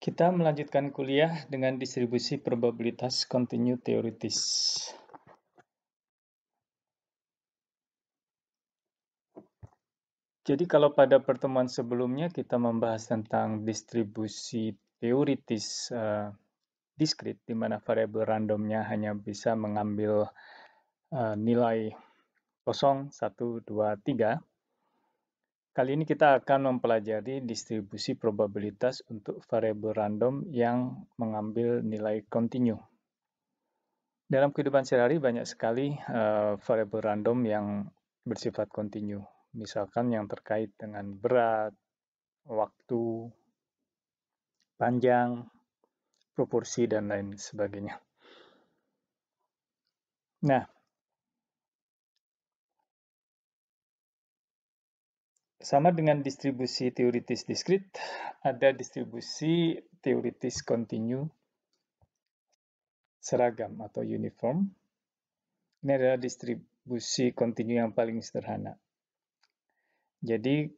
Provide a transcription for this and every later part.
Kita melanjutkan kuliah dengan distribusi probabilitas kontinu teoritis. Jadi kalau pada pertemuan sebelumnya kita membahas tentang distribusi teoritis diskrit, di mana variabel randomnya hanya bisa mengambil nilai 0, 1, 2, 3. Kali ini kita akan mempelajari distribusi probabilitas untuk variabel random yang mengambil nilai kontinu. Dalam kehidupan sehari-hari banyak sekali variabel random yang bersifat kontinu. Misalkan yang terkait dengan berat, waktu, panjang, proporsi, dan lain sebagainya. Nah, sama dengan distribusi teoritis diskrit, ada distribusi teoritis kontinu seragam atau uniform. Ini adalah distribusi kontinu yang paling sederhana. Jadi,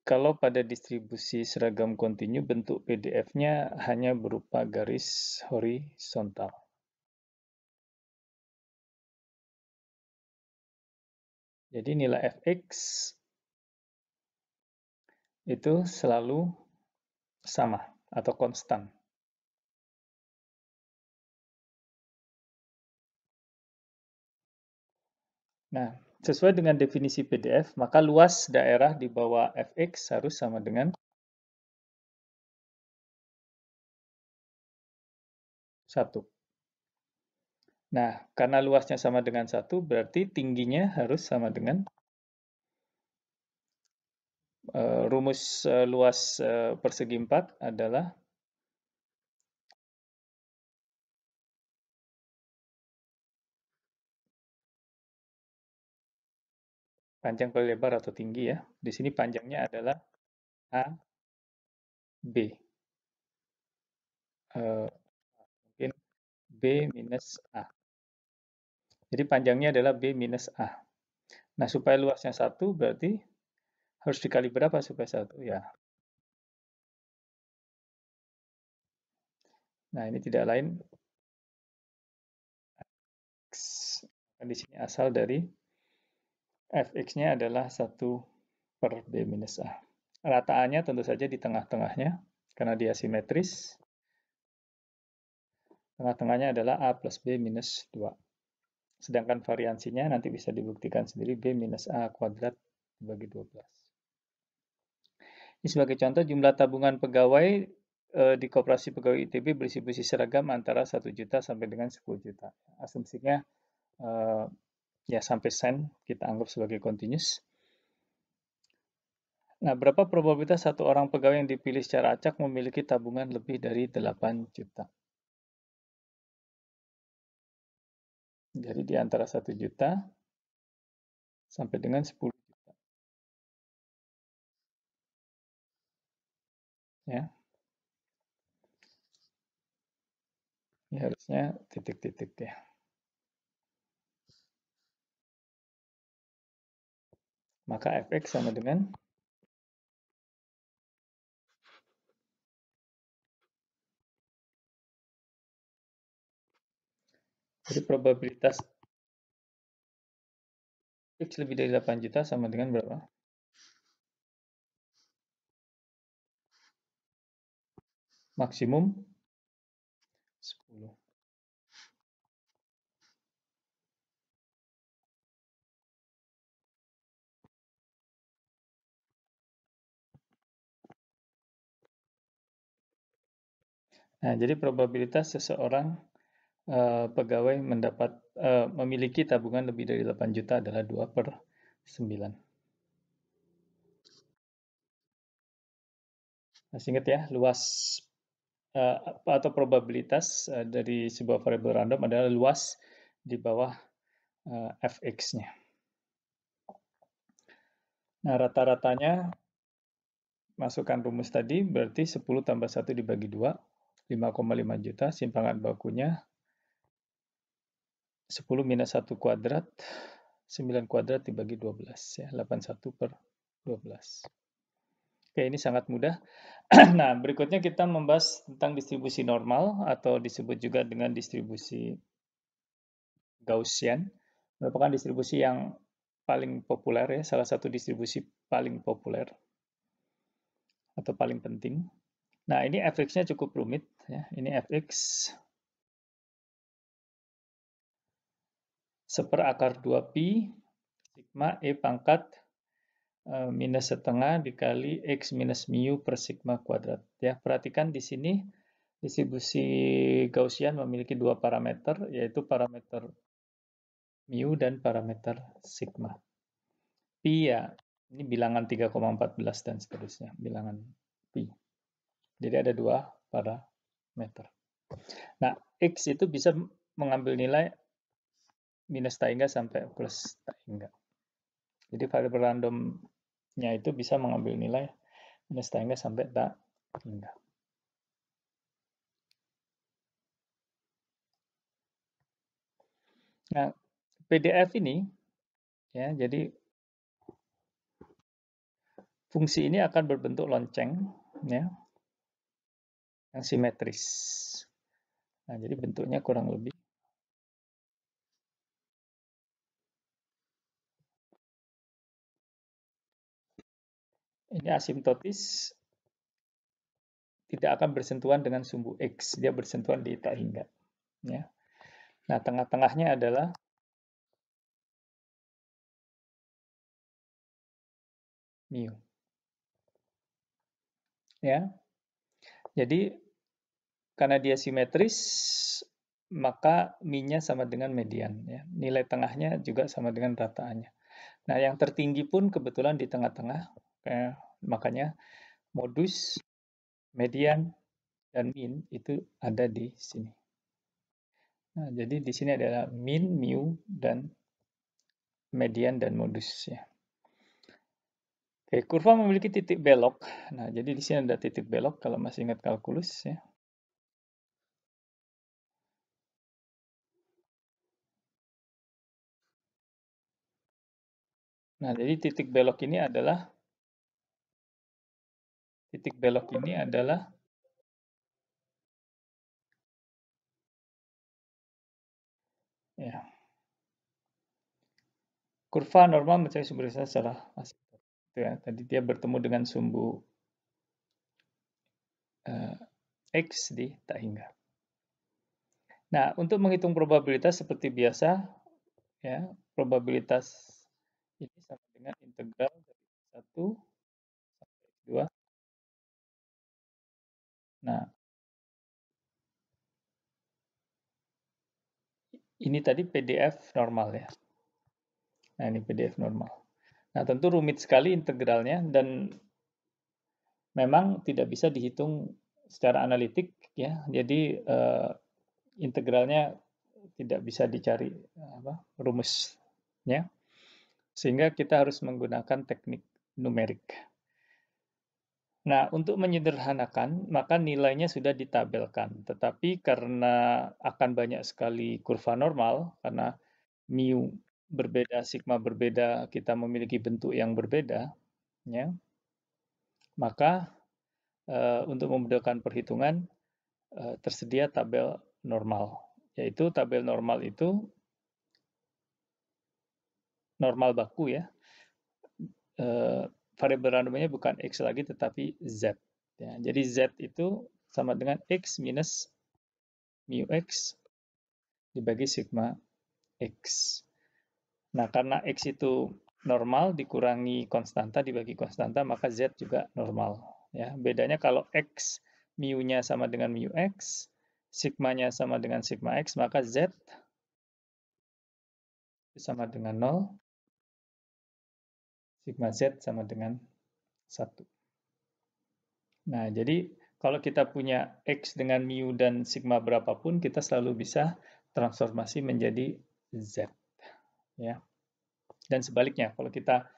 kalau pada distribusi seragam kontinu, bentuk PDF-nya hanya berupa garis horizontal. Jadi nilai fx itu selalu sama atau konstan. Nah, sesuai dengan definisi PDF, maka luas daerah di bawah fx harus sama dengan 1. Nah, karena luasnya sama dengan 1, berarti tingginya harus sama dengan rumus luas persegi 4 adalah panjang kali lebar atau tinggi ya. Di sini panjangnya adalah A, B. Mungkin B minus A. Jadi panjangnya adalah B minus A. Nah, supaya luasnya 1 berarti harus dikali berapa supaya 1? Ya. Nah, ini tidak lain X. Di sini asal dari fx-nya adalah 1 per B minus A. Rataannya tentu saja di tengah-tengahnya, karena dia simetris. Tengah-tengahnya adalah A plus B minus 2. Sedangkan variansinya nanti bisa dibuktikan sendiri, B minus A kuadrat dibagi 12. Ini sebagai contoh, jumlah tabungan pegawai di Koperasi Pegawai ITB berdistribusi seragam antara 1 juta sampai dengan 10 juta. Asumsinya ya sampai sen kita anggap sebagai continuous. Nah, berapa probabilitas satu orang pegawai yang dipilih secara acak memiliki tabungan lebih dari 8 juta? Jadi di antara 1 juta sampai dengan 10 juta. Ya. Ini harusnya titik-titik ya. Maka fx sama dengan jadi probabilitas x lebih dari 8 juta sama dengan berapa? Maksimum 10. Nah, jadi probabilitas seseorang pegawai memiliki tabungan lebih dari 8 juta adalah 2 per 9. Masih ingat ya, luas atau probabilitas dari sebuah variabel random adalah luas di bawah fx-nya. Nah, rata-ratanya masukkan rumus tadi, berarti 10 tambah 1 dibagi 2, 5,5 juta. Simpangan bakunya 10 minus 1 kuadrat, 9 kuadrat dibagi 12, ya, 81 per 12. Oke, ini sangat mudah. Nah, berikutnya kita membahas tentang distribusi normal atau disebut juga dengan distribusi Gaussian. Merupakan distribusi yang paling populer ya, salah satu distribusi paling populer atau paling penting. Nah, ini fx-nya cukup rumit ya. Ini fx seperakar 2pi sigma E pangkat minus setengah dikali X minus mu per sigma kuadrat. Ya, perhatikan di sini distribusi Gaussian memiliki dua parameter, yaitu parameter mu dan parameter sigma. Pi ya, ini bilangan 3,14 dan seterusnya, bilangan pi. Jadi ada dua parameter. Nah, X itu bisa mengambil nilai minus tak hingga sampai plus tak hingga. Jadi variabel randomnya itu bisa mengambil nilai minus tak hingga sampai tak hingga. Nah, PDF ini ya, jadi fungsi ini akan berbentuk lonceng ya, yang simetris. Nah, jadi bentuknya kurang lebih ini asimptotis, tidak akan bersentuhan dengan sumbu X, dia bersentuhan di tak hingga. Ya. Nah, tengah-tengahnya adalah mu. Ya, jadi karena dia simetris, maka min-nya sama dengan median. Ya. Nilai tengahnya juga sama dengan rataannya. Nah, yang tertinggi pun kebetulan di tengah-tengah, makanya modus, median, dan min itu ada di sini. Nah, jadi di sini adalah min, mu, dan median dan modus ya. Oke, kurva memiliki titik belok. Nah, jadi di sini ada titik belok kalau masih ingat kalkulus ya. Nah, jadi titik belok ini adalah ya, kurva normal mencari sumber daya secara asimptotis. Ya, tadi dia bertemu dengan sumbu X di tak hingga. Nah, untuk menghitung probabilitas seperti biasa, ya, probabilitas ini sama dengan integral dari 1 sampai 2. Nah, ini tadi PDF normal ya. Nah, ini PDF normal. Nah, tentu rumit sekali integralnya dan memang tidak bisa dihitung secara analitik ya. Jadi integralnya tidak bisa dicari rumusnya. Sehingga kita harus menggunakan teknik numerik. Nah, untuk menyederhanakan, maka nilainya sudah ditabelkan. Tetapi karena akan banyak sekali kurva normal, karena mu berbeda, sigma berbeda, kita memiliki bentuk yang berbeda, ya, maka untuk memudahkan perhitungan tersedia tabel normal. Yaitu tabel normal itu normal baku ya. Variabel randomnya bukan X lagi tetapi Z. Ya, jadi Z itu sama dengan X minus mu X dibagi sigma X. Nah, karena X itu normal dikurangi konstanta dibagi konstanta, maka Z juga normal. Ya, bedanya kalau X mu-nya sama dengan mu X, sigma-nya sama dengan sigma X, maka Z sama dengan 0, sigma Z sama dengan 1. Nah, jadi kalau kita punya X dengan mu dan sigma berapapun, kita selalu bisa transformasi menjadi Z. Ya. Dan sebaliknya, kalau kita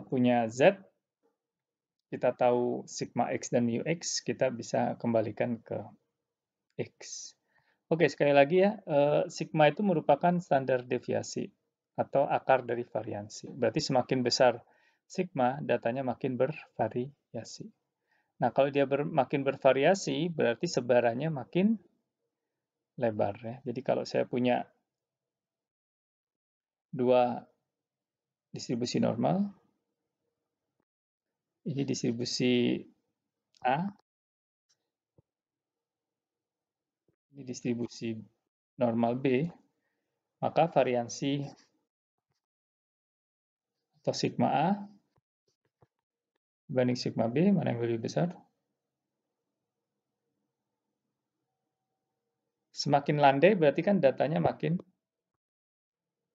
punya Z, kita tahu sigma X dan mu X, kita bisa kembalikan ke X. Oke, sekali lagi ya, sigma itu merupakan standar deviasi atau akar dari variansi. Berarti semakin besar sigma, datanya makin bervariasi. Nah, kalau dia makin bervariasi, berarti sebarannya makin lebar ya. Jadi kalau saya punya dua distribusi normal, ini distribusi A, ini distribusi normal B, maka variansi atau sigma A dibanding sigma B, mana yang lebih besar? Semakin landai berarti kan datanya makin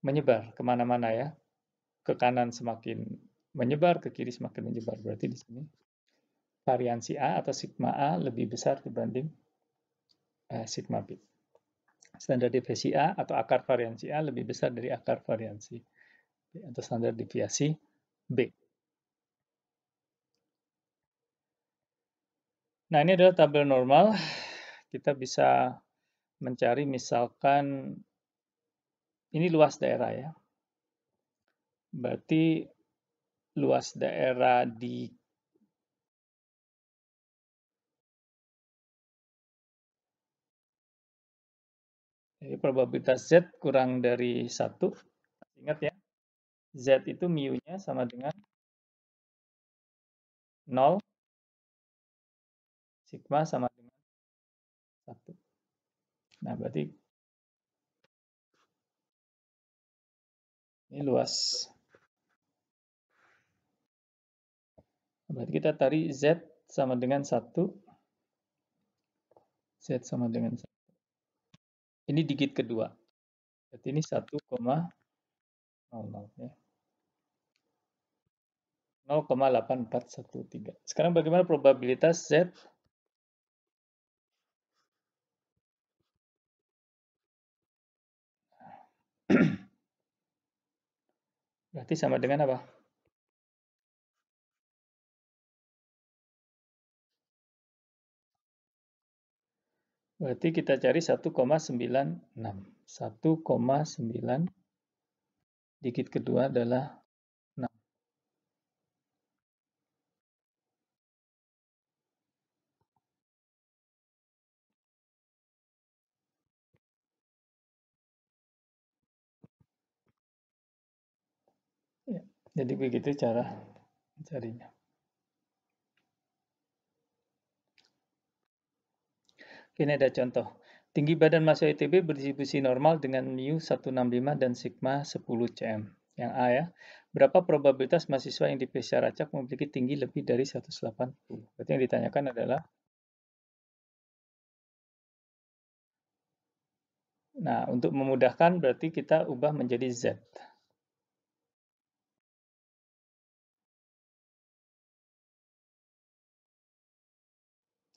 menyebar kemana-mana ya. Ke kanan semakin menyebar, ke kiri semakin menyebar. Berarti di sini variansi A atau sigma A lebih besar dibanding sigma B. Standar deviasi A atau akar variansi A lebih besar dari akar variansi B atau standar deviasi B. Nah, ini adalah tabel normal. Kita bisa mencari misalkan ini luas daerah ya. Berarti luas daerah di jadi probabilitas Z kurang dari 1. Ingat ya, Z itu mu-nya sama dengan 0, sigma sama dengan 1. Nah, berarti ini luas. Berarti kita tarik Z sama dengan 1. Z sama dengan 1. Ini digit kedua. Berarti ini 1,00 ya. 0,8413. Sekarang bagaimana probabilitas Z? Berarti sama dengan apa? Berarti kita cari 1,96. 1,9 digit kedua adalah 6. Ya, jadi begitu cara mencarinya. Ini ada contoh. Tinggi badan mahasiswa ITB berdistribusi normal dengan mu 165 dan sigma 10 cm. Yang A ya. Berapa probabilitas mahasiswa yang diperiksa acak memiliki tinggi lebih dari 180? Berarti yang ditanyakan adalah, nah untuk memudahkan berarti kita ubah menjadi Z.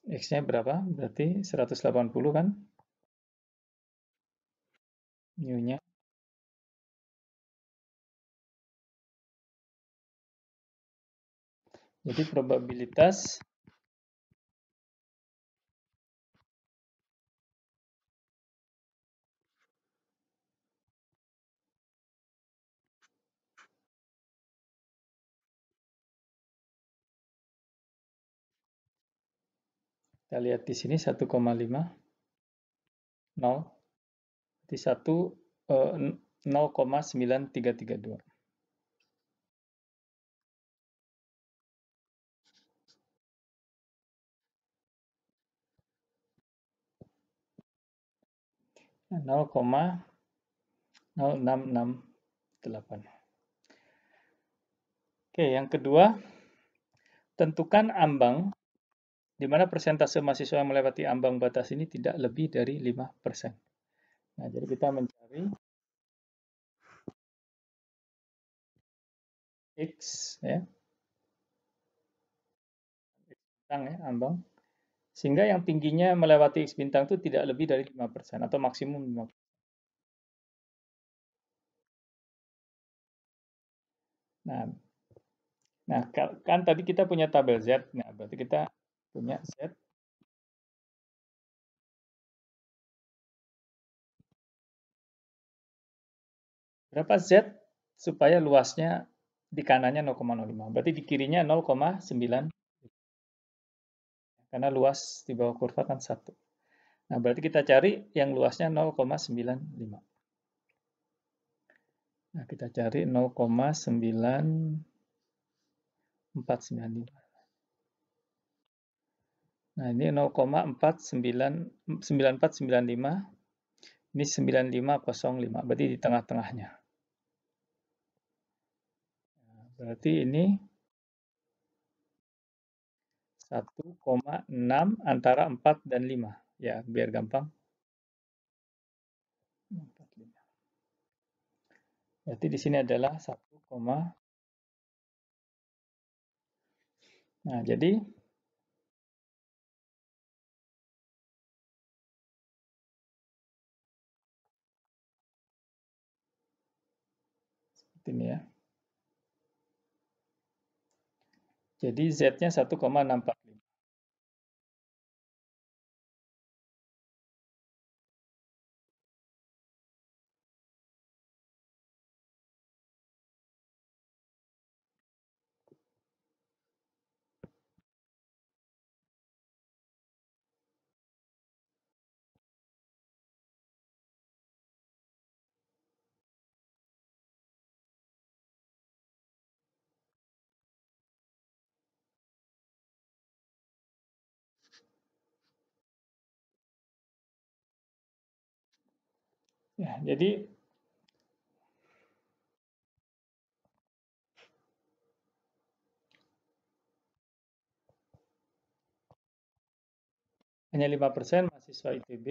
X-nya berapa? Berarti 180 kan? Mu-nya. Jadi probabilitas kita lihat di sini 1,5, 0, di 0,9332. Nah, 0,0668. Oke, yang kedua, tentukan ambang di mana persentase mahasiswa yang melewati ambang batas ini tidak lebih dari 5%. Nah, jadi kita mencari X ya, X bintang ya, ambang. Sehingga yang tingginya melewati X bintang itu tidak lebih dari 5% atau maksimum 5%. Nah, nah kan tadi kita punya tabel Z. Nah, berarti kita punya Z. Berapa Z supaya luasnya di kanannya 0,05. Berarti di kirinya 0,9. karena luas di bawah kurva kan 1. Nah, berarti kita cari yang luasnya 0,95. Nah, kita cari 0,9495. Nah, ini 0,9495. Ini 9505. Berarti di tengah-tengahnya. Nah, berarti ini 1,6 antara 4 dan 5. Ya, biar gampang. 45. Berarti di sini adalah 1, nah, jadi seperti ini ya. Jadi Z-nya 1,645. Ya, jadi hanya 5% mahasiswa ITB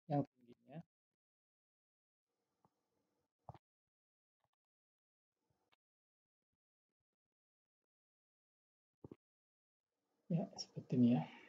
yang tingginya. Ya, seperti ini ya.